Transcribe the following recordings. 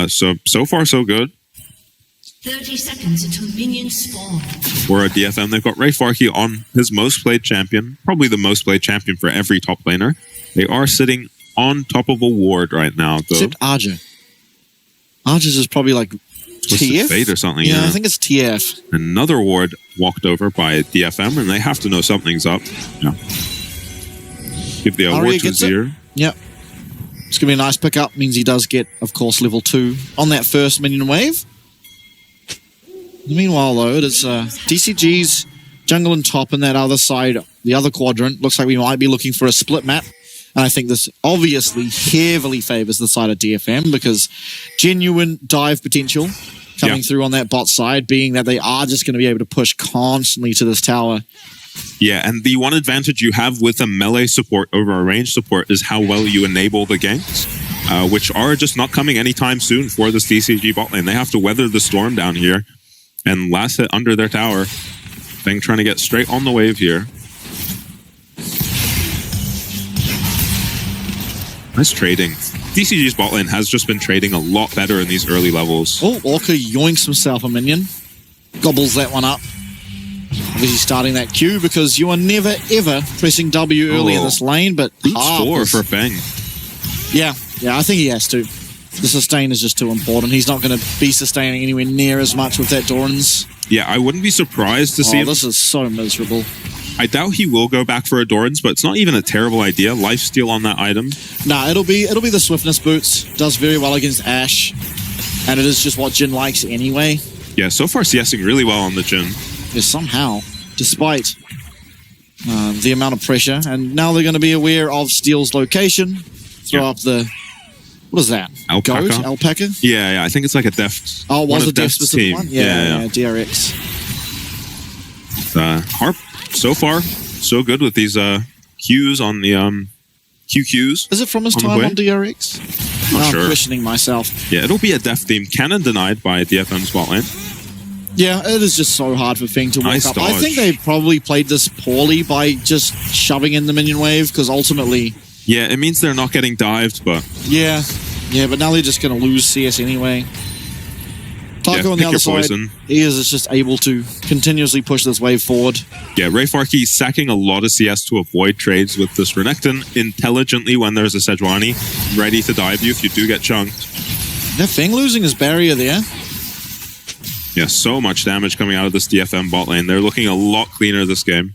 So far, so good. 30 seconds until minions spawn. For a DFM, they've got Rayfarki on his most played champion, probably the most played champion for every top laner. They are sitting on top of a ward right now, though. Except Arja. Arja's is probably like TF? Fate or something. Yeah, I think it's TF. Another ward walked over by DFM, and they have to know something's up. Yeah. Give the ward to Azir. Yep. It's going to be a nice pickup. Means he does get, of course, level 2 on that first minion wave. Meanwhile, though, it's DCG's jungle and top in that other side, the other quadrant. Looks like we might be looking for a split map. And I think this obviously heavily favors the side of DFM because genuine dive potential coming through on that bot side, being that they are just going to be able to push constantly to this tower. Yeah, and the one advantage you have with a melee support over a range support is how well you enable the ganks, which are just not coming anytime soon for this DCG bot lane. They have to weather the storm down here. And last hit under their tower. Feng trying to get straight on the wave here. Nice trading. DCG's bot lane has just been trading a lot better in these early levels. Oh, Orca yoinks himself a minion. Gobbles that one up. Obviously starting that Q because you are never, ever pressing W early in this lane, but Boots 4 for Feng. Yeah, I think he has to. The sustain is just too important. He's not going to be sustaining anywhere near as much with that Doran's. Yeah, I wouldn't be surprised to see him. This is so miserable. I doubt he will go back for a Doran's, but it's not even a terrible idea. Lifesteal on that item. Nah, it'll be the swiftness boots. Does very well against Ashe. And it is just what Jhin likes anyway. Yeah, so far CSing really well on the Jhin. Yeah, somehow, despite the amount of pressure. And now they're going to be aware of Steel's location. Throw up the... What is that? Alpaca? Goat? Alpaca? Yeah, I think it's like a Deft. Oh, it was a Deft specific one? Yeah, DRX. Harp, so far, so good with these Qs on the QQs. Is it from his time on DRX? Not sure. I'm questioning myself. Yeah, it'll be a Deft theme. Cannon denied by DFM's bot lane. Yeah, it is just so hard for Feng to walk up. Dodge. I think they probably played this poorly by just shoving in the minion wave, because ultimately... Yeah, it means they're not getting dived, but... Yeah, but now they're just going to lose CS anyway. Taco on the other side, he is just able to continuously push this wave forward. Yeah, Rayfarki sacking a lot of CS to avoid trades with this Renekton intelligently when there's a Sejuani ready to dive you if you do get chunked. Yeah, Feng losing his barrier there. Yeah, so much damage coming out of this DFM bot lane. They're looking a lot cleaner this game.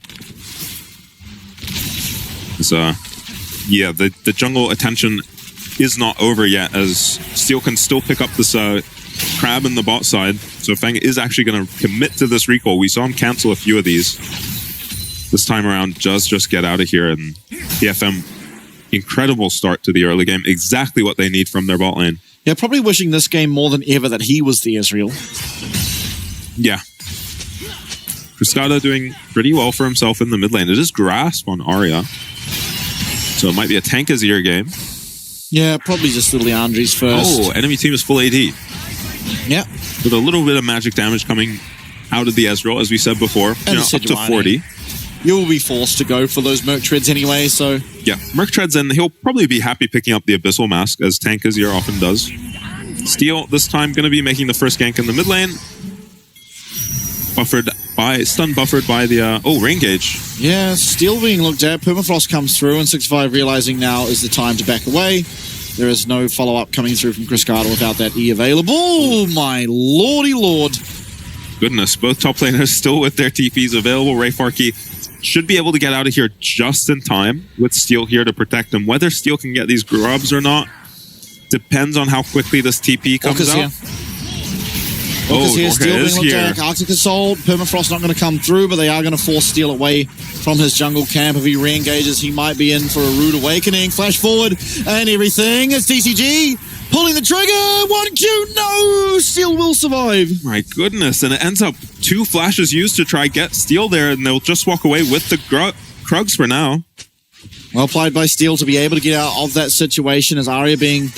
Yeah, the jungle attention is not over yet, as Steel can still pick up this crab in the bot side. So Feng is actually going to commit to this recall. We saw him cancel a few of these. This time around, just get out of here. And DFM, incredible start to the early game. Exactly what they need from their bot lane. Yeah, probably wishing this game more than ever that he was the Ezreal. Yeah. Cruscada doing pretty well for himself in the mid lane. It is Grasp on Arya. So it might be a tank Azir game. Yeah, probably just the Leandri's first. Oh, enemy team is full AD. Yeah. With a little bit of magic damage coming out of the Ezreal, as we said before. And up to 40. You will be forced to go for those Merc Treads anyway, so... Yeah, Merc Treads, and he'll probably be happy picking up the Abyssal Mask, as tank Azir often does. Steel, this time, going to be making the first gank in the mid lane. Stun buffered by the... rain gauge. Yeah, Steel being looked at. Permafrost comes through, and 6-5 realizing now is the time to back away. There is no follow-up coming through from Cruscada without that E available. Oh, my lordy lord. Goodness, both top laners still with their TPs available. Rayfarki should be able to get out of here just in time with Steel here to protect him. Whether Steel can get these grubs or not depends on how quickly this TP comes out. Here. Here, Steel being looked at. Arctic Assault, Permafrost not going to come through, but they are going to force Steel away from his jungle camp. If he re-engages, he might be in for a rude awakening. Flash forward and everything. It's DCG pulling the trigger. 1Q, no! Steel will survive. My goodness, and it ends up 2 flashes used to try get Steel there, and they'll just walk away with the Krugs for now. Well played by Steel to be able to get out of that situation, as Arya being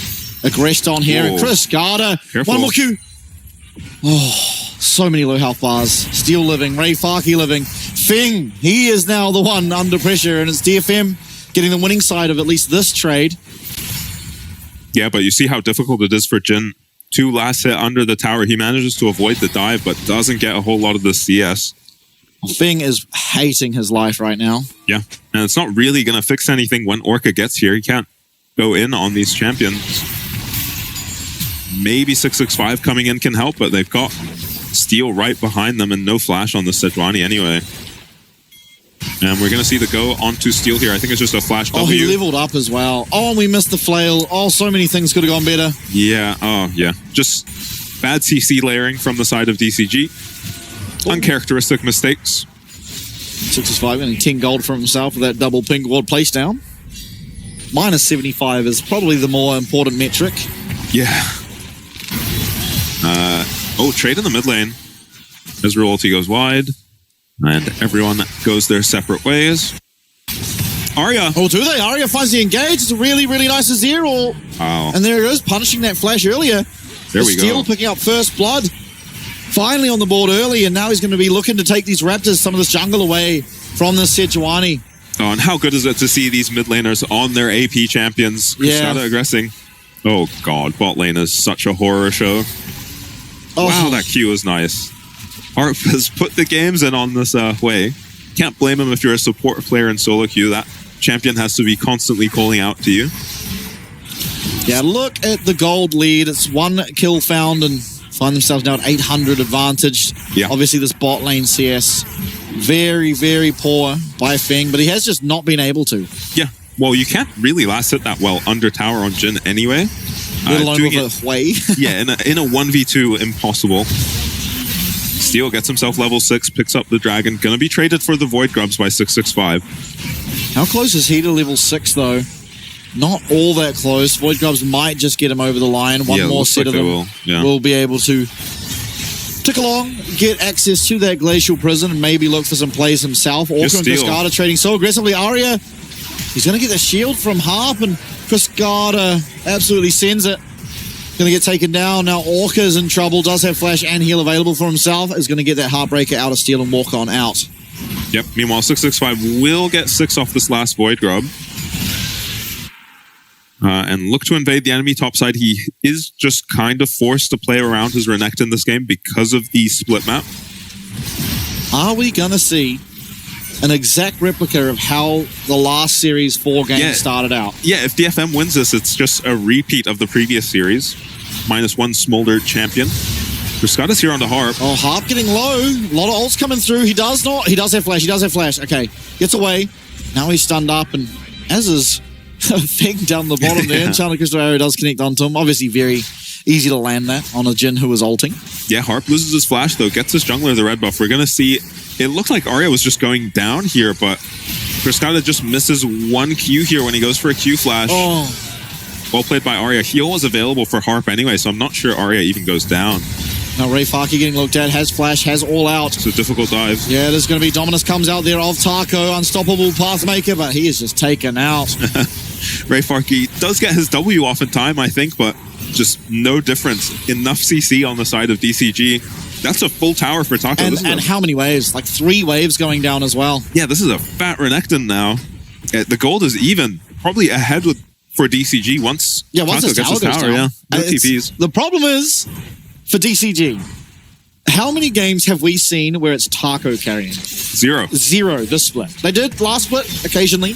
aggressed on here. And Cruscada, one more Q. Oh, so many low health bars. Steel living, Rayfarki living. Feng, he is now the one under pressure, and it's DFM getting the winning side of at least this trade. Yeah, but you see how difficult it is for Jhin 2 last hit under the tower. He manages to avoid the dive, but doesn't get a whole lot of the CS. Fing is hating his life right now. Yeah, and it's not really going to fix anything when Orca gets here. He can't go in on these champions. Maybe 665 coming in can help, but they've got Steel right behind them and no flash on the Sejuani anyway. And we're going to see the go onto Steel here. I think it's just a flash W. Oh, he leveled up as well. Oh, and we missed the flail. Oh, so many things could have gone better. Yeah, oh, yeah. Just bad CC layering from the side of DCG. Uncharacteristic mistakes. 665 getting 10 gold for himself with that double pink ward place down. Minus 75 is probably the more important metric. Yeah. Oh, trade in the mid lane. Ezreal ulti goes wide. And everyone goes their separate ways. Arya. Oh, do they? Arya finds the engage. It's a really, really nice zero. Wow. And there he goes, punishing that flash earlier. There we Steel go. picking up first blood. Finally on the board early, and now he's going to be looking to take these Raptors, some of this jungle away from this Sejuani. Oh, and how good is it to see these mid laners on their AP champions? Yeah. Crusada aggressing. Oh, God. Bot lane is such a horror show. Oh, Wow, that Q is nice. Harp has put the games in on this way. Can't blame him if you're a support player in solo queue. That champion has to be constantly calling out to you. Yeah, look at the gold lead. It's 1 kill found and find themselves now at 800 advantage. Yeah. Obviously, this bot lane CS, very, very poor by Fing, but he has just not been able to. Yeah. Well, you can't really last hit that well under tower on Jhin anyway. Let alone doing with a way. Yeah, in a 1v2, impossible. Steel gets himself level 6, picks up the dragon. Gonna be traded for the Void Grubs by 665. How close is he to level 6, though? Not all that close. Void Grubs might just get him over the line. One Yeah, more looks set like of they them will. will be able to tick along, get access to that glacial prison, and maybe look for some plays himself. Orca and Steel. Cascada trading so aggressively. Arya, he's going to get the shield from Harp, and Cascada absolutely sends it. Going to get taken down. Now Orca's in trouble, does have flash and heal available for himself. Is going to get that Heartbreaker out of Steel and walk on out. Yep. Meanwhile, 665 will get 6 off this last Void Grub. And look to invade the enemy topside. He is just kind of forced to play around his Renekton in this game because of the split map. Are we going to see an exact replica of how the last Series 4 game started out? Yeah, if DFM wins this, it's just a repeat of the previous series. -1 Smolder champion. Cascada's here on the Harp. Oh, Harp getting low. A lot of ults coming through. He does not. He does have flash. He does have flash. Okay. Gets away. Now he's stunned up, and as is Fing down the bottom there. Enchanted Crystal Arrow does connect onto him. Obviously very easy to land that on a Jhin who was ulting. Yeah, Harp loses his flash, though. Gets his jungler the red buff. We're going to see... It looked like Arya was just going down here, but Cascada just misses 1 Q here when he goes for a Q flash. Oh. Well played by Arya. Heal was available for Harp anyway, so I'm not sure Arya even goes down. Now Ray Farkey getting looked at. Has flash. Has all out. It's a difficult dive. Yeah, there's going to be Dominus comes out there of Taco. Unstoppable Pathmaker, but he is just taken out. Ray Farkey does get his W off in time, I think, but just no difference. Enough CC on the side of DCG. That's a full tower for Taco. And how many waves? Like 3 waves going down as well. Yeah, this is a fat Renekton now. The gold is even. Probably ahead for DCG once once Taco his gets tower his goes tower. down. Yeah, no TPs. The problem is, for DCG, how many games have we seen where it's Taco carrying? 0. 0 this split. They did last split occasionally.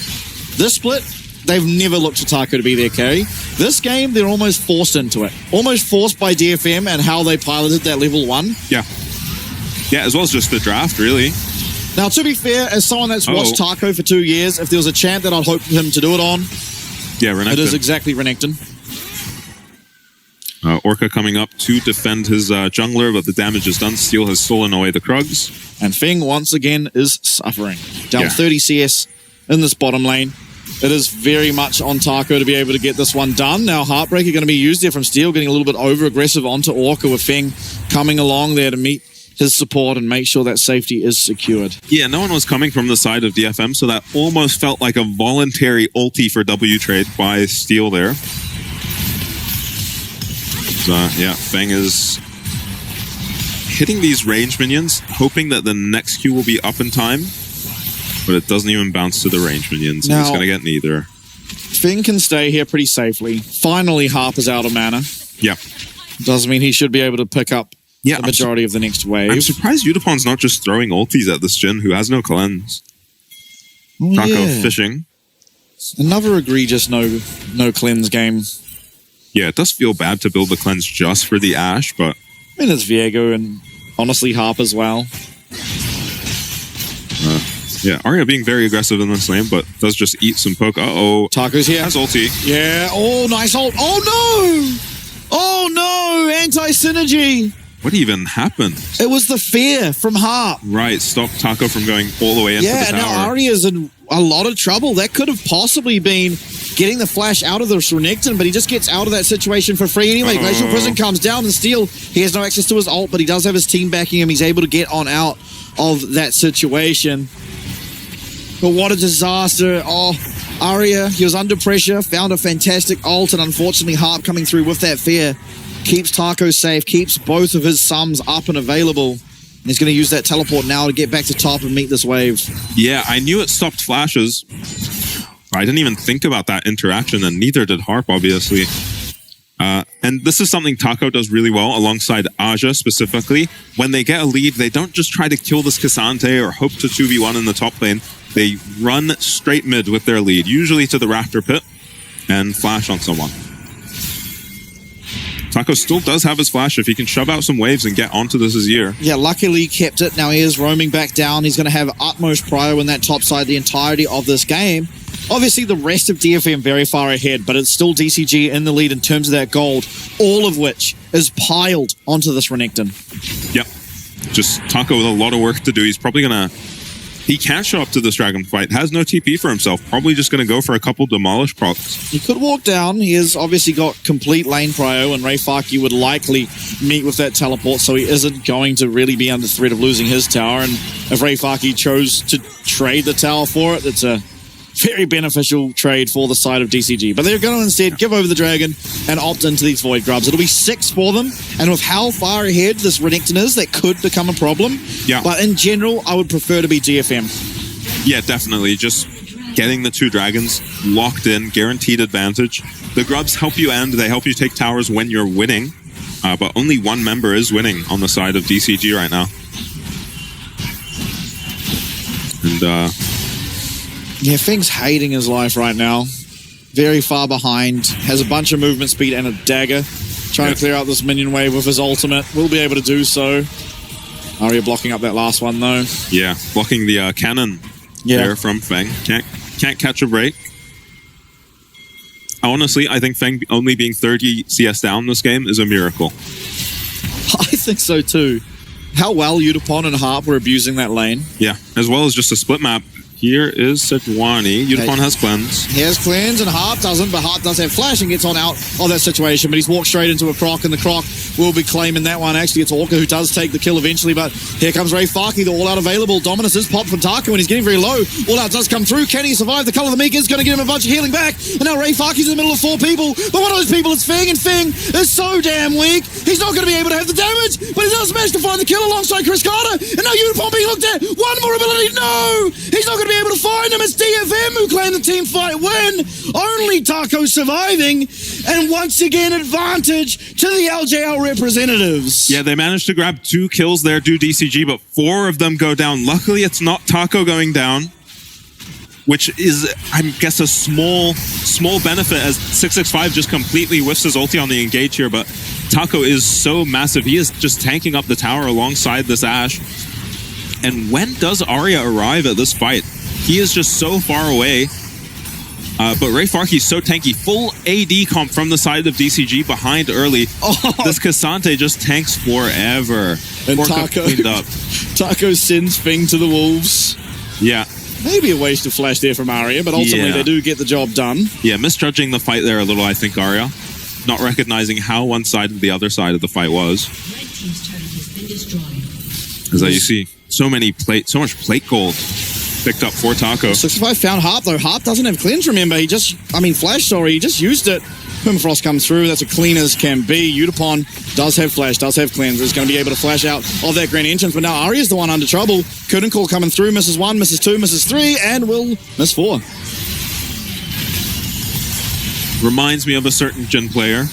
This split, they've never looked to Taco to be their carry. This game, they're almost forced into it. Almost forced by DFM and how they piloted that level 1. Yeah. Yeah, as well as just the draft, really. Now, to be fair, as someone that's watched Taco for 2 years, if there was a champ that I'd hope for him to do it on, yeah, Renekton. it is exactly Renekton. Orca coming up to defend his jungler, but the damage is done. Steel has stolen away the Krugs. And Fing, once again, is suffering. Down Yeah. 30 CS in this bottom lane. It is very much on Taco to be able to get this one done. Now, Heartbreaker going to be used there from Steel, getting a little bit over-aggressive onto Orca with Fing coming along there to meet his support and make sure that safety is secured. Yeah, no one was coming from the side of DFM, so that almost felt like a voluntary ulti for W trade by Steel there. So, yeah, Feng is hitting these range minions, hoping that the next Q will be up in time, but it doesn't even bounce to the range minions, and it's going to get neither. Fing can stay here pretty safely. Finally, Harp is out of mana. Yeah. Does mean he should be able to pick up the majority of the next wave. I'm surprised Udapon's not just throwing ultis at this Jhin who has no cleanse. Taco fishing. Another egregious no cleanse game. Yeah, it does feel bad to build the cleanse just for the Ashe, but... I mean, it's Viego and honestly Harp as well. Yeah, Arya being very aggressive in this lane, but does just eat some poke. Uh-oh. Taco's here. Has ulti. Yeah. Oh, nice ult. Oh, no! Oh, no! Anti-synergy. What even happened? It was the fear from Harp. Right, stop Taco from going all the way into the tower. Yeah, now Arya's in a lot of trouble. That could have possibly been getting the flash out of the Renekton, but he just gets out of that situation for free anyway. Glacial Prison comes down and Steel, he has no access to his ult, but he does have his team backing him. He's able to get on out of that situation. But what a disaster. Oh, Arya, he was under pressure, found a fantastic ult, and unfortunately Harp coming through with that fear keeps Taco safe, keeps both of his sums up and available. And he's going to use that teleport now to get back to top and meet this wave. Yeah, I knew it stopped flashes. I didn't even think about that interaction, and neither did Harp, obviously. And this is something Taco does really well alongside Aja specifically. When they get a lead, they don't just try to kill this Cassante or hope to 2v1 in the top lane. They run straight mid with their lead, usually to the Raptor pit, and flash on someone. Taco still does have his flash if he can shove out some waves and get onto this Azir. Yeah, luckily he kept it. Now he is roaming back down. He's going to have utmost prio in that top side the entirety of this game. Obviously, the rest of DFM very far ahead, but it's still DCG in the lead in terms of that gold, all of which is piled onto this Renekton. Yep. Just Taco with a lot of work to do. He's probably going to... He can't show up to this Dragon fight. Has no TP for himself. Probably just going to go for a couple demolish procs. He could walk down. He has obviously got complete lane prio, and Rayfaki would likely meet with that teleport, so he isn't going to really be under threat of losing his tower. And if Rayfaki chose to trade the tower for it, it's a very beneficial trade for the side of DCG. But they're going to instead give over the Dragon and opt into these Void Grubs. It'll be 6 for them, and with how far ahead this Renekton is, that could become a problem. Yeah. But in general, I would prefer to be DFM. Yeah, definitely. Just getting the 2 dragons locked in, guaranteed advantage. The Grubs help you end. They help you take towers when you're winning. But only one member is winning on the side of DCG right now. And, yeah, Feng's hating his life right now. Very far behind. Has a bunch of movement speed and a dagger. Trying to clear out this minion wave with his ultimate. Will be able to do so. Arya blocking up that last one, though. Yeah, blocking the cannon there from Feng. Can't catch a break. Honestly, I think Feng only being 30 CS down this game is a miracle. I think so, too. How well Udapon and Harp were abusing that lane. Yeah, as well as just a split map. Here is Sejuani. Udapon has cleanse. He has cleanse and Harp doesn't, but Harp does have flash and gets on out of that situation, but he's walked straight into a Croc, and the Croc will be claiming that one. Actually, it's Orca who does take the kill eventually, but here comes Rayfaki, the all-out available. Dominus is popped from Taco, and he's getting very low. All-out does come through. Can he survive? The Color of the Meek is going to get him a bunch of healing back, and now Rayfaki's in the middle of 4 people, but one of those people is Feng, and Feng is so damn weak. He's not going to be able to have the damage, but he does manage to find the kill alongside Chris Carter, and now Udapon being looked at. One more ability. No! He's not going to be able to find him. It's DFM who claim the team fight win. Only Taco surviving, and once again advantage to the LJL representatives. Yeah, they managed to grab 2 kills there, do DCG, but 4 of them go down. Luckily, it's not Taco going down, which is, I guess, a small benefit as 665 just completely whiffs his ulti on the engage here, but Taco is so massive. He is just tanking up the tower alongside this Ashe. And when does Arya arrive at this fight? He is just so far away. But Rayfaki's so tanky. Full AD comp from the side of DCG behind early. Oh. This Cassante just tanks forever. And Taco sends Feng to the wolves. Yeah. Maybe a waste of flash there from Arya, but ultimately they do get the job done. Yeah, misjudging the fight there a little, I think, Arya. Not recognizing how one-sided the other side of the fight was. Red team's turret has been destroyed. As you see, so much plate gold picked up for Taco. 65 found Harp, though. Harp doesn't have cleanse, remember. He just used it. Permafrost comes through. That's as clean as can be. Udapon does have flash, does have cleanse. Is going to be able to flash out of that grand entrance, but now Arya's the one under trouble. Curtain call coming through. Misses 1, misses 2, misses 3, and will miss 4. Reminds me of a certain Jhin player.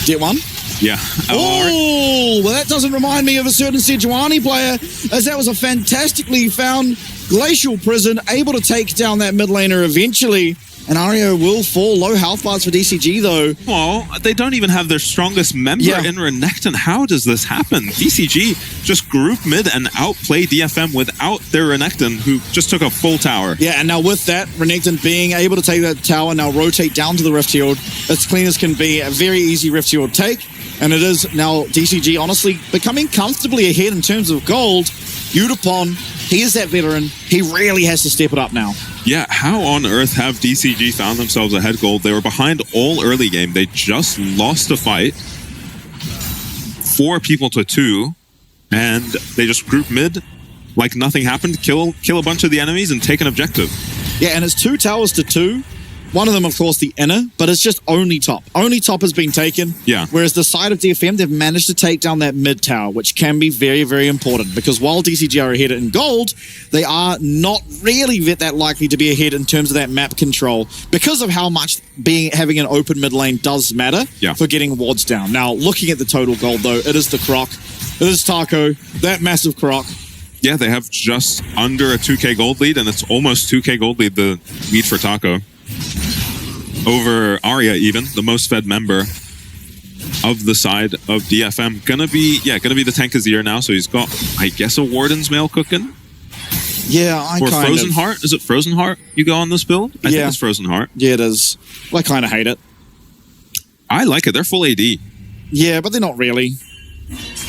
Get one? Yeah. Oh, well, that doesn't remind me of a certain Sejuani player, as that was a fantastically found Glacial Prison, able to take down that mid laner eventually. And Aria will fall. Low health bars for DCG, though. Well, they don't even have their strongest member in Renekton. How does this happen? DCG just group mid and outplay DFM without their Renekton, who just took a full tower. Yeah, and now with that, Renekton being able to take that tower, now rotate down to the Rift Shield. As clean as can be, a very easy Rift Shield take. And it is now DCG, honestly, becoming comfortably ahead in terms of gold. Udapon, he is that veteran. He really has to step it up now. Yeah, how on earth have DCG found themselves ahead gold? They were behind all early game. They just lost a fight. 4 people to 2. And they just group mid like nothing happened, kill a bunch of the enemies and take an objective. Yeah, and it's 2 towers to 2. One of them, of course, the inner, but it's just only top. Only top has been taken. Yeah. Whereas the side of DFM, they've managed to take down that mid tower, which can be very, very important. Because while DCG are ahead in gold, they are not really that likely to be ahead in terms of that map control, because of how much having an open mid lane does matter for getting wards down. Now, looking at the total gold, though, it is the Croc. It is Taco, that massive Croc. Yeah, they have just under a 2k gold lead, and it's almost 2k gold lead, the lead for Taco. Over Aria, even, the most fed member of the side of DFM. Gonna be the tank of the year now, so he's got, I guess, a Warden's Mail cooking. Yeah, I or Frozen Heart? Is it Frozen Heart you go on this build? I think it's Frozen Heart. Yeah, it is. I kind of hate it. I like it. They're full AD. Yeah, but they're not really.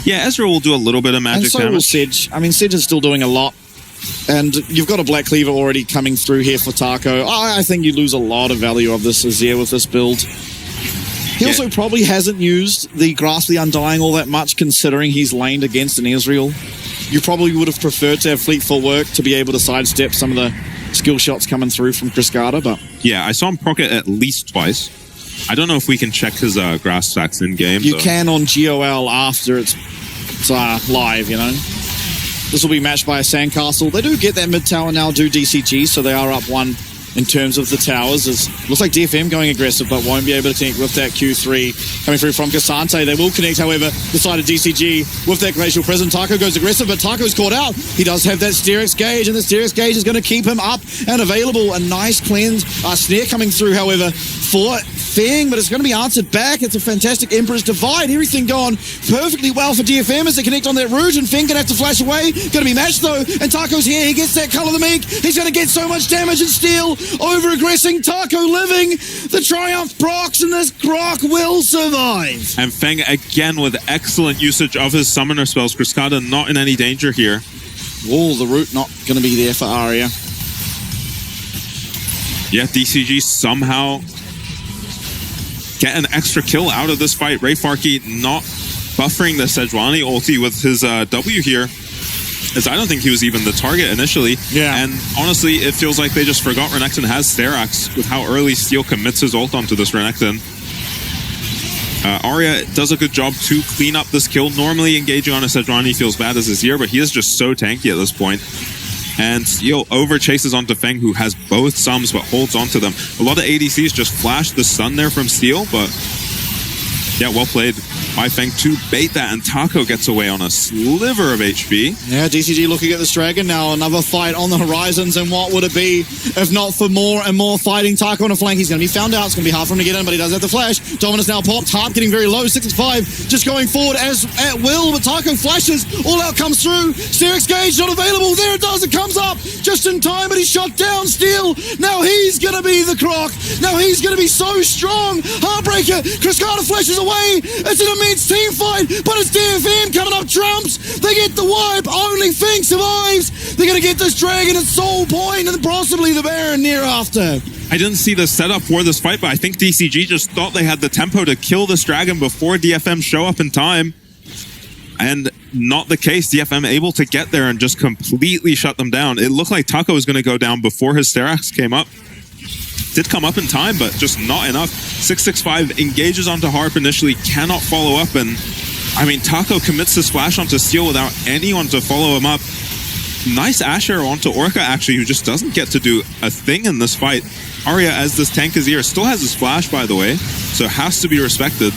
Yeah, Ezreal will do a little bit of magic damage. And so will Sedge. I mean, Sedge is still doing a lot. And you've got a Black Cleaver already coming through here for Taco. I think you lose a lot of value of this Azir with this build. He also probably hasn't used the Grasp the Undying all that much, considering he's laned against an Ezreal. You probably would have preferred to have Fleet Footwork to be able to sidestep some of the skill shots coming through from Cascada, but... Yeah, I saw him proc it at least twice. I don't know if we can check his Grasp stacks in-game. You can on GOL after it's live, you know? This will be matched by a Sandcastle. They do get that mid tower now, do DCG, so they are up 1 in terms of the towers. Looks like DFM going aggressive, but won't be able to connect with that Q3 coming through from Cassante. They will connect, however, the side of DCG with that Glacial Prison. Taco goes aggressive, but Taco's caught out. He does have that Sterix Gauge, and the Sterix Gauge is going to keep him up and available. A nice cleanse. Snare coming through, however, for Feng, but it's going to be answered back. It's a fantastic Emperor's Divide. Everything going perfectly well for DFM as they connect on that route, and Feng going to have to flash away. Going to be matched, though, and Taco's here. He gets that Color the Meek. He's going to get so much damage and steal. Over-aggressing, Taco living the Triumph procs, and this Croc will survive. And Feng again with excellent usage of his summoner spells. Cascada not in any danger here. Oh, the root not going to be there for Aria. Yeah, DCG somehow get an extra kill out of this fight. Ray Farkey not buffering the Sejuani ulti with his W here, as I don't think he was even the target initially. Yeah. And honestly, it feels like they just forgot Renekton has Sterak's with how early Steel commits his ult onto this Renekton. Arya does a good job to clean up this kill. Normally engaging on a Sejuani feels bad as Azir, but he is just so tanky at this point. And Steel over chases onto Feng, who has both sums but holds onto them. A lot of ADCs just flash the stun there from Steel, but yeah, well played by Feng to bait that, and Taco gets away on a sliver of HP. Yeah, DCG looking at this dragon now. Another fight on the horizons, and what would it be if not for more and more fighting? Taco on a flank. He's going to be found out. It's going to be hard for him to get in, but he does have the flash. Dominus now popped. Harp getting very low. 6-5. Just going forward as at will, but Taco flashes. All out comes through. Sterix Gauge not available. There it does. It comes up just in time, but he's shot down. Steel. Now he's going to be the Croc. Now he's going to be so strong. Heartbreaker. Cascada flashes away. It's an immense team fight, but it's DFM coming up trumps. They get the wipe. Only Feng survives. They're going to get this dragon at Soul Point and possibly the Baron near after. I didn't see the setup for this fight, but I think DCG just thought they had the tempo to kill this dragon before DFM show up in time. And not the case. DFM able to get there and just completely shut them down. It looked like Taco was going to go down before his Sterak's came up. Did come up in time, but just not enough. 6-6-5 engages onto Harp initially, cannot follow up, and I mean, Taco commits this flash onto Steel without anyone to follow him up. Nice Asher onto Orca, actually, who just doesn't get to do a thing in this fight. Arya, as this tank is here, still has his flash, by the way, so has to be respected.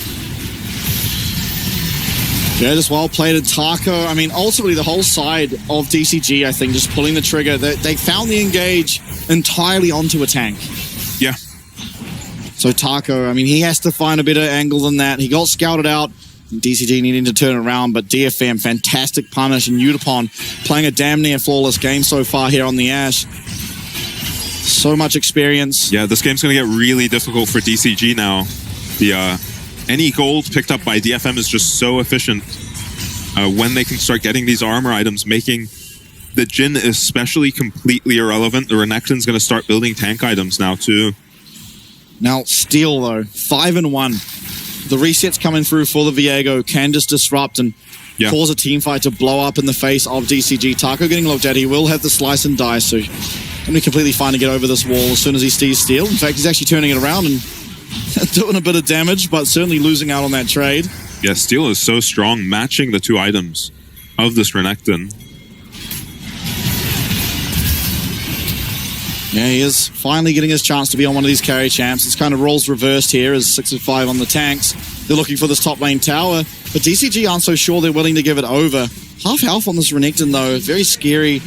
Yeah, just well played at Taco. I mean, ultimately, the whole side of DCG, I think, just pulling the trigger. They found the engage entirely onto a tank. Yeah. So Taco, I mean, he has to find a better angle than that. He got scouted out. DCG needing to turn around, but DFM, fantastic punish, and Utapon playing a damn near flawless game so far here on the Ash. So much experience. Yeah, this game's going to get really difficult for DCG now. Any gold picked up by DFM is just so efficient when they can start getting these armor items, making the Jhin especially completely irrelevant. The Renekton's going to start building tank items now too. Now, Steel, though, 5-1. The resets coming through for the Viego can just disrupt and cause a team fight to blow up in the face of DCG. Taco getting looked at. He will have the slice and dice, so going to be completely fine to get over this wall as soon as he sees Steel. In fact, he's actually turning it around and doing a bit of damage, but certainly losing out on that trade. Yeah, Steel is so strong, matching the two items of this Renekton. Yeah, he is finally getting his chance to be on one of these carry champs. It's kind of roles reversed here as 6-5 on the tanks. They're looking for this top lane tower, but DCG aren't so sure they're willing to give it over. Half health on this Renekton, though. Very scary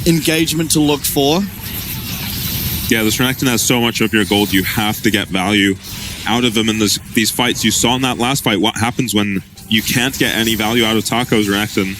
engagement to look for. Yeah, this Renekton has so much of your gold, you have to get value out of him in these fights. You saw in that last fight what happens when you can't get any value out of Taco's Renekton.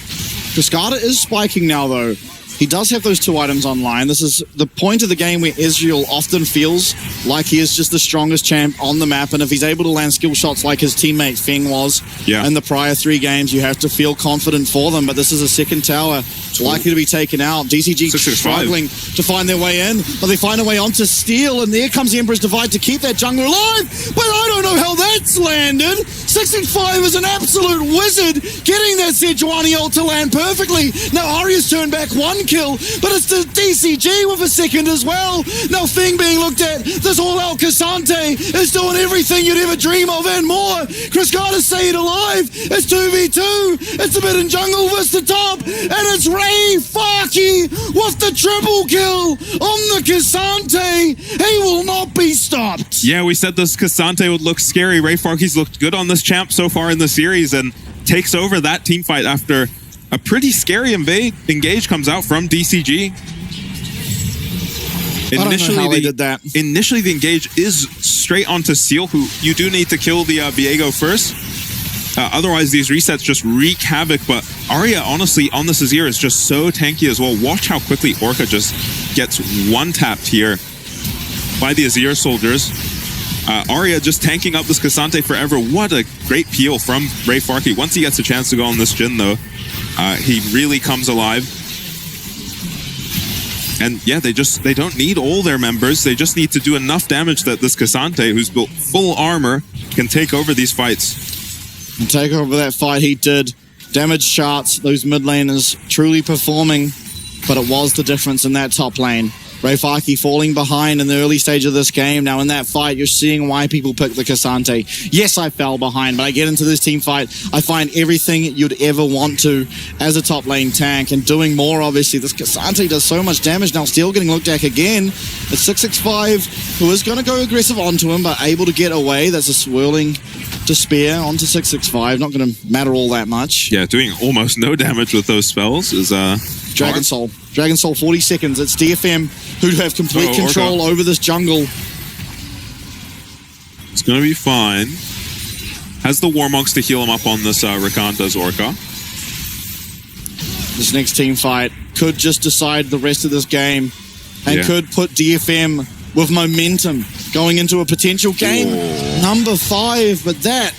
Cascada is spiking now, though. He does have those two items online. This is the point of the game where Ezreal often feels like he is just the strongest champ on the map, and if he's able to land skill shots like his teammate Feng was in the prior 3 games, you have to feel confident for them. But this is a second tower likely to be taken out. DCG struggling to find their way in, but they find a way onto Steel, and there comes the Emperor's Divide to keep that jungler alive, but I don't know how that's landed. 6-5 is an absolute wizard, getting that Sejuani ult to land perfectly. Now Arya's turned back 1 kill, but it's the DCG with a second as well. Now Feng being looked at. This all-out Cassante is doing everything you'd ever dream of and more. Cascada stayed alive. It's 2v2. It's a bit in jungle versus the top, and it's Ray Farkey with the triple kill on the Cassante. He will not be stopped. Yeah, we said this Cassante would look scary. Ray Farkey's looked good on this champ so far in the series and takes over that team fight after a pretty scary engage comes out from DCG. Initially, the engage is straight onto Seal, who you do need to kill the Viego first. Otherwise, these resets just wreak havoc. But Arya, honestly, on this Azir is just so tanky as well. Watch how quickly Orca just gets one-tapped here by the Azir soldiers. Arya just tanking up this Cassante forever. What a great peel from Ray Farkey. Once he gets a chance to go on this Jhin, though, he really comes alive. And yeah, they don't need all their members. They just need to do enough damage that this Cassante, who's built full armor, can take over these fights. And take over that fight he did. Damage charts, those mid laners truly performing, but it was the difference in that top lane. Ray Farkey falling behind in the early stage of this game. Now in that fight, you're seeing why people pick the Cassante. Yes, I fell behind, but I get into this team fight. I find everything you'd ever want to as a top lane tank and doing more, obviously. This Cassante does so much damage. Now Steel getting looked at again. It's 6-6-5, who is going to go aggressive onto him, but able to get away. That's a swirling Despair onto 6-6-5. Not going to matter all that much. Yeah, doing almost no damage with those spells is Dragon Soul. Dragon Soul, 40 seconds. It's DFM who have complete control over this jungle. It's going to be fine. Has the Warmonks to heal him up on this Rakan, does Orca. This next team fight could just decide the rest of this game and could put DFM with momentum going into a potential game number 5. But that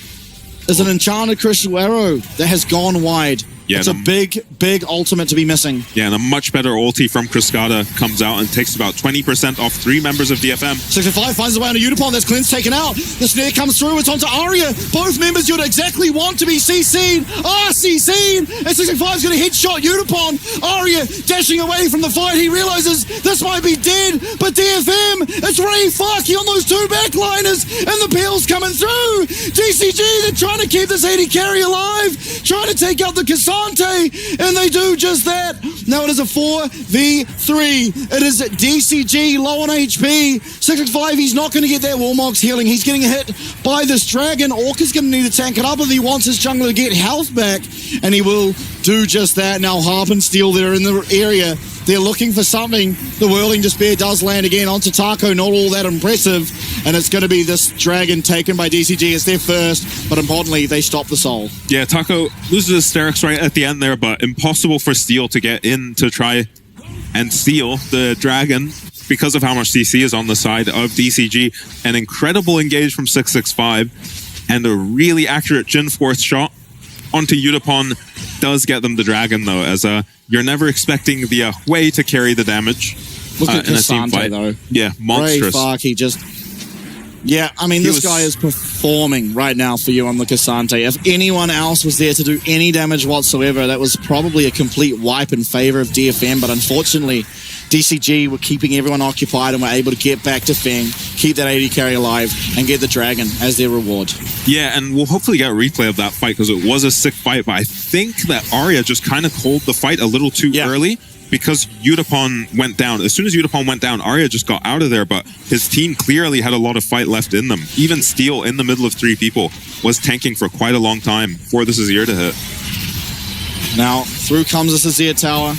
is an enchanted crystal arrow that has gone wide. Yeah, it's a big, big ultimate to be missing. Yeah, and a much better ulti from Cascada comes out and takes about 20% off 3 members of DFM. 6-5 finds the way on a Utapon. That's Clint's taken out. The snare comes through. It's onto Arya. Both members you'd exactly want to be CC'd are CC'd. And 6-5 is going to headshot Utapon. Arya dashing away from the fight. He realizes this might be dead. But DFM, it's Ray Farkey on those 2 backliners. And the peel's coming through. DCG, they're trying to keep this AD carry alive, trying to take out the Cassante, and they do just that. Now it is a 4v3. It is DCG low on HP. 665, he's not going to get that Warmox healing. He's getting hit by this dragon. Orca's going to need to tank it up if he wants his jungler to get health back, and he will do just that. Now Harp and Steel, they're in the area. They're looking for something. The Whirling Despair does land again onto Taco, not all that impressive, and it's going to be this dragon taken by DCG. It's their first, but importantly, they stop the soul. Yeah, Taco loses hysterics right at the end there, but impossible for Steel to get in to try and steal the dragon because of how much CC is on the side of DCG. An incredible engage from 665 and a really accurate Jin Force shot onto Yutapon does get them the dragon, though, as you're never expecting the way to carry the damage. Look at in a team Cassante, fight. though. Yeah, monstrous. Ray Fark, he just... Yeah, I mean, this guy is performing right now for you on the Cassante. If anyone else was there to do any damage whatsoever, that was probably a complete wipe in favor of DFM, but unfortunately, DCG were keeping everyone occupied and were able to get back to Feng, keep that AD carry alive, and get the dragon as their reward. Yeah, and we'll hopefully get a replay of that fight because it was a sick fight, but I think that Arya just kind of called the fight a little too early because Yutapon went down. As soon as Yutapon went down, Arya just got out of there, but his team clearly had a lot of fight left in them. Even Steel, in the middle of 3 people, was tanking for quite a long time before this Azir to hit. Now, through comes this Azir tower.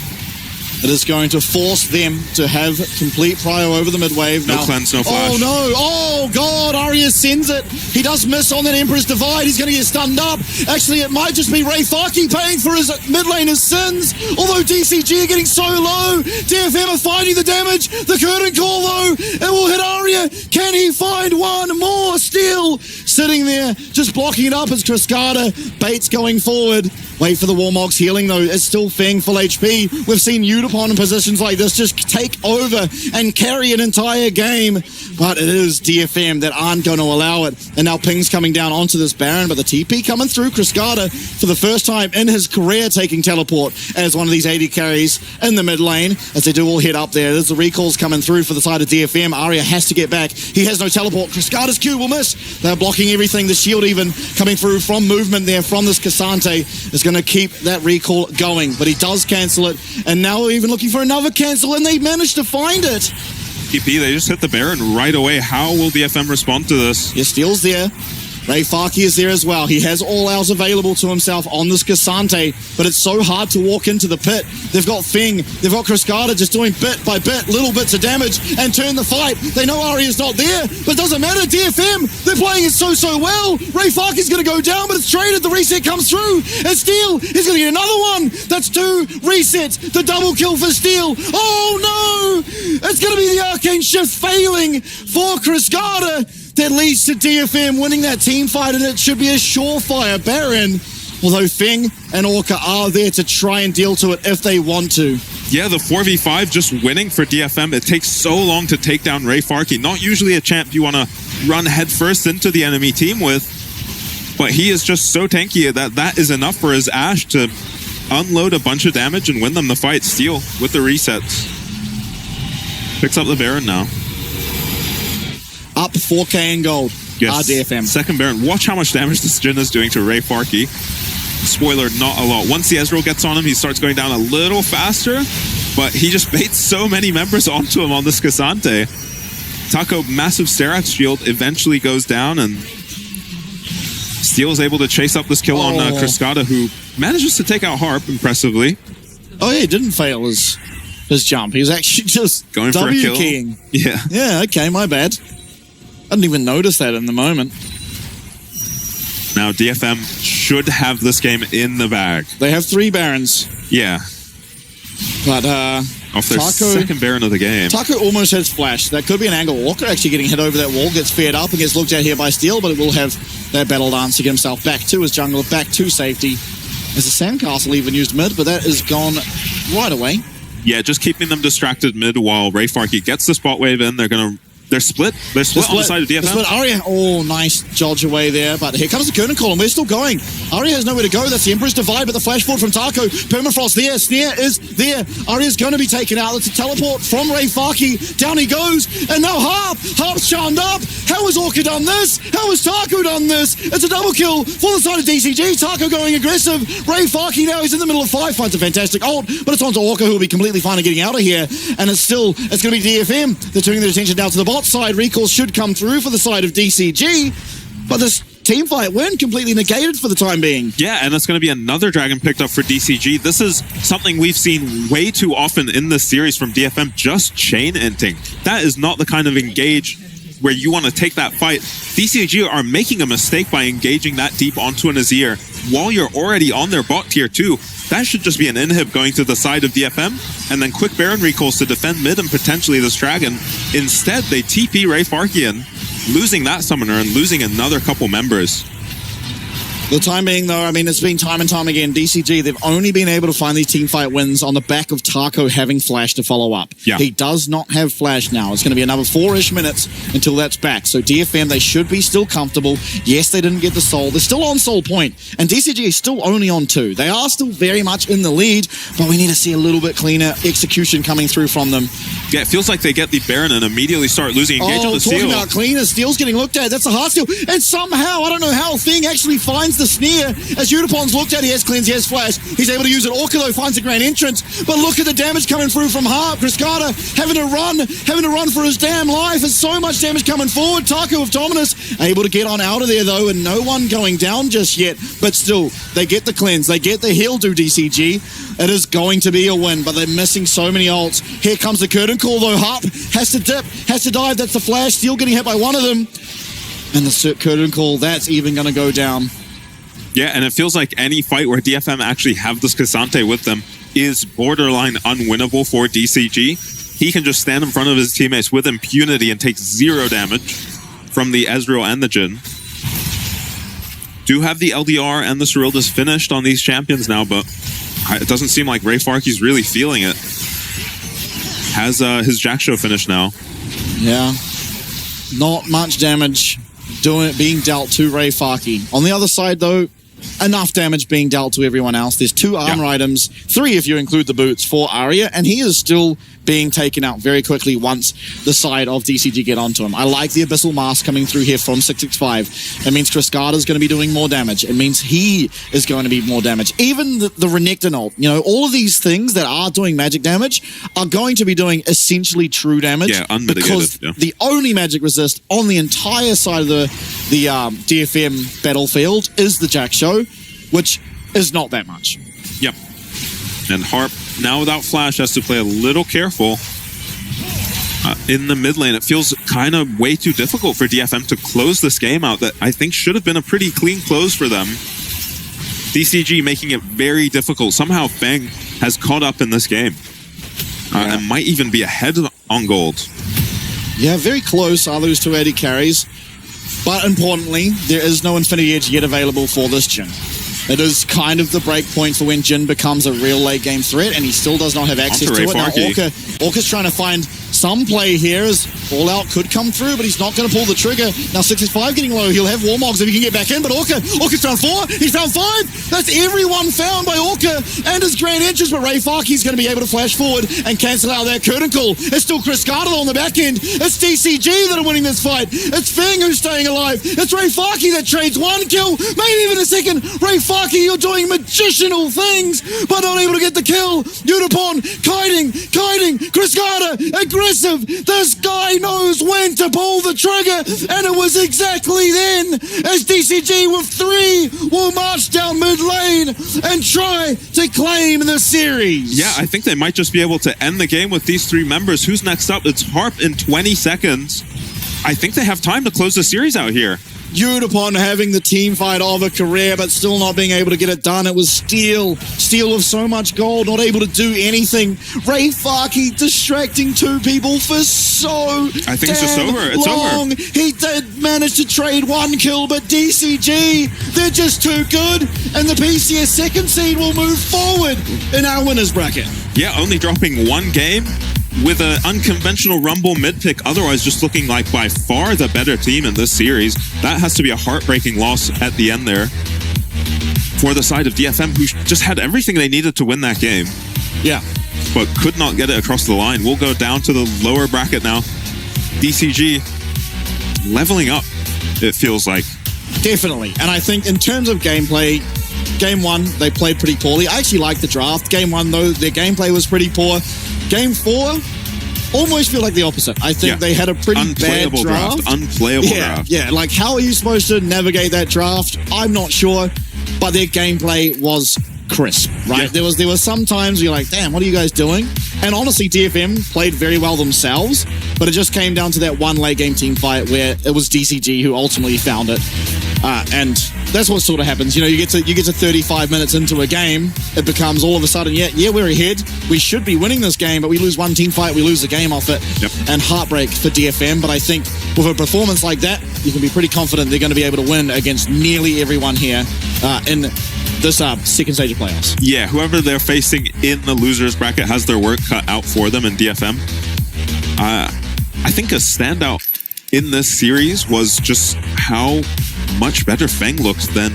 It is going to force them to have complete prio over the mid-wave. No cleanse, no flash. Oh, no. Oh, God. Arya sends it. He does miss on that Emperor's Divide. He's going to get stunned up. Actually, it might just be Ray Farky paying for his mid laner's sins. Although DCG are getting so low. DFM are finding the damage. The curtain call, though. It will hit Arya. Can he find one more? Steel sitting there, just blocking it up as Cascada baits going forward. Wait for the Warmox healing, though. It's still Feng full HP. We've seen Yutapon in positions like this just take over and carry an entire game. But it is DFM that aren't going to allow it. And now Ping's coming down onto this Baron, but the TP coming through. Cascada, for the first time in his career, taking teleport as one of these AD carries in the mid lane, as they do all hit up there. There's the recalls coming through for the side of DFM. Arya has to get back. He has no teleport. Cascada's Q will miss. They're blocking everything. The shield even coming through from movement there from this Cassante is going to keep that recall going, but he does cancel it, and now we're even looking for another cancel, and they managed to find it. TP, they just hit the Baron right away. How will DFM respond to this? Yeah, Steel's there. Ray Farky is there as well. He has all hours available to himself on this Cassante, but it's so hard to walk into the pit. They've got Feng, they've got Cascada just doing bit by bit, little bits of damage, and turn the fight. They know Arya's not there, but it doesn't matter. DFM, they're playing it so well. Ray Farky's going to go down, but it's traded. The reset comes through, and Steel is going to get another one. That's 2 resets. The double kill for Steel. Oh no! It's going to be the Arcane Shift failing for Cascada. That leads to DFM winning that team fight, and it should be a surefire Baron. Although Feng and Orca are there to try and deal to it if they want to. Yeah, the 4v5 just winning for DFM. It takes so long to take down Ray Farky. Not usually a champ you want to run headfirst into the enemy team with, but he is just so tanky that is enough for his Ashe to unload a bunch of damage and win them the fight. Steel with the resets. Picks up the Baron now. Up 4k in gold. Yes. DFM. Second Baron. Watch how much damage this Jhin is doing to Ray Farky. Spoiler, not a lot. Once the Ezreal gets on him, he starts going down a little faster, but he just baits so many members onto him on this Cassante. Taco, massive Sterak's shield, eventually goes down, and Steel is able to chase up this kill on Cascada, who manages to take out Harp impressively. Oh yeah, he didn't fail his jump. He was actually just going for a kill. W-keying. Yeah. Yeah, okay, my bad. I didn't even notice that in the moment. Now, DFM should have this game in the bag. They have 3 Barons. Yeah. But, off their second Baron of the game. Taco almost has flash. That could be an angle. Walker actually getting hit over that wall, gets feared up and gets looked at here by Steel, but it will have that battle dance to get himself back to his jungle, back to safety. There's a Sandcastle even used mid, but that is gone right away. Yeah, just keeping them distracted mid while Ray Farky gets the spot wave in. They're going to They're split. They're split on the side of DFM. But Aria, oh, nice dodge away there. But here comes the curtain call, and we're still going. Aria has nowhere to go. That's the Emperor's Divide, but the flash forward from Taco. Permafrost there. Snare is there. Aria's going to be taken out. It's a teleport from Ray Faki. Down he goes. And now Harp. Harp's charmed up. How has Orca done this? How has Taco done this? It's a double kill for the side of DCG. Taco going aggressive. Ray Faki now, he's in the middle of five. Finds a fantastic ult, but it's on to Orca, who will be completely fine and getting out of here. And it's going to be DFM. They're turning their attention down to the bot side. Recalls should come through for the side of DCG, but this team fight win completely negated for the time being. Yeah, and it's going to be another dragon picked up for DCG. This is something we've seen way too often in this series from DFM, just chain inting. That is not the kind of engage where you want to take that fight. DCG are making a mistake by engaging that deep onto an Azir while you're already on their bot tier 2. That should just be an inhib going to the side of DFM, and then quick Baron recalls to defend mid and potentially this dragon. Instead, they TP Ray Farkian, losing that summoner and losing another couple members. The time being, though, I mean, it's been time and time again. DCG, they've only been able to find these teamfight wins on the back of Taco having Flash to follow up. Yeah. He does not have Flash now. It's going to be another 4-ish minutes until that's back. So DFM, they should be still comfortable. Yes, they didn't get the Soul. They're still on Soul Point. And DCG is still only on 2. They are still very much in the lead, but we need to see a little bit cleaner execution coming through from them. Yeah, it feels like they get the Baron and immediately start losing engage on the steal. Talking about cleaner, steal's getting looked at. That's a hard steal. And somehow, I don't know how, Thing actually finds the snare. As Unipon's looked at, he has cleanse, he has flash. He's able to use it. Orca, though, finds a grand entrance. But look at the damage coming through from Harp. Chris Carter having to run for his damn life. There's so much damage coming forward. Taco of Dominus able to get on out of there, though, and no one going down just yet. But still, they get the cleanse. They get the heal, do DCG. It is going to be a win, but they're missing so many ults. Here comes the curtain call, though. Harp has to dip, has to dive. That's the flash. Still getting hit by one of them. And the curtain call, that's even going to go down. Yeah, and it feels like any fight where DFM actually have this Cassante with them is borderline unwinnable for DCG. He can just stand in front of his teammates with impunity and take 0 damage from the Ezreal and the Jhin. Do have the LDR and the Serylda's finished on these champions now, but it doesn't seem like Ray Farki's really feeling it. Has his Jack Show finished now. Yeah. Not much damage being dealt to Ray Faki. On the other side, though, enough damage being dealt to everyone else. There's 2 armor items, 3 if you include the boots for Arya, and he is still being taken out very quickly once the side of DCG get onto him. I like the Abyssal Mask coming through here from 665. It means Chris Carter's going to be doing more damage. It means he is going to be more damage. Even the Renekton ult, you know, all of these things that are doing magic damage are going to be doing essentially true damage. Yeah, unmitigated. Because the only magic resist on the entire side of the DFM battlefield is the Jack Show, which is not that much. Yep. And Harp, now without Flash, has to play a little careful. In the mid lane, it feels kind of way too difficult for DFM to close this game out that I think should have been a pretty clean close for them. DCG making it very difficult. Somehow Fang has caught up in this game. And might even be ahead on gold. Yeah, very close are those 2 AD carries. But importantly, there is no Infinity Edge yet available for this Jhin. It is kind of the break point for when Jhin becomes a real late game threat, and he still does not have access to it. Now Orca's trying to find some play here as All Out could come through, but he's not going to pull the trigger. Now 65 getting low. He'll have Warmogs if he can get back in, but Orca's found 4. He's found 5. That's everyone found by Orca and his grand entrance, but Ray Farki's going to be able to flash forward and cancel out that curtain call. It's still Chris Carter on the back end. It's DCG that are winning this fight. It's Fang who's staying alive. It's Ray Farki that trades 1 kill, maybe even a second. Ray Farki, you're doing magicianal things, but not able to get the kill. Unipon, kiting, Chris Carter, aggressive. This guy knows when to pull the trigger, and it was exactly then as DCG with 3 will march down mid lane and try to claim the series. Yeah, I think they might just be able to end the game with these 3 members. Who's next up? It's Harp in 20 seconds. I think they have time to close the series out here. Unipon having the team fight of a career, but still not being able to get it done. It was Steel with so much gold, not able to do anything. Ray Farki distracting 2 people for so I think it's just over. It's long. over. He did manage to trade 1 kill, but DCG, they're just too good, and the PCS 2nd seed will move forward in our winners bracket. Yeah, only dropping 1 game, with an unconventional Rumble mid pick, otherwise just looking like by far the better team in this series, that has to be a heartbreaking loss at the end there for the side of DFM, who just had everything they needed to win that game, Yeah. but could not get it across the line. We'll go down to the lower bracket now. DCG leveling up, it feels like. Definitely. And I think in terms of gameplay, Game 1, they played pretty poorly. I actually liked the draft. Game 1, though, their gameplay was pretty poor. Game 4, almost feel like the opposite. I think they had a pretty bad draft. Unplayable draft. Yeah, like how are you supposed to navigate that draft? I'm not sure. But their gameplay was crisp, right? Yeah. There was some times you're like, damn, what are you guys doing? And honestly, DFM played very well themselves, but it just came down to that one late game team fight where it was DCG who ultimately found it. And that's what sort of happens. You know, you get to 35 minutes into a game, it becomes all of a sudden, yeah, we're ahead. We should be winning this game, but we lose one team fight, we lose the game off it. Yep. And heartbreak for DFM. But I think with a performance like that, you can be pretty confident they're going to be able to win against nearly everyone here in this second stage of playoffs. Yeah, whoever they're facing in the losers bracket has their work cut out for them in DFM. I think a standout in this series was just how much better Feng looked than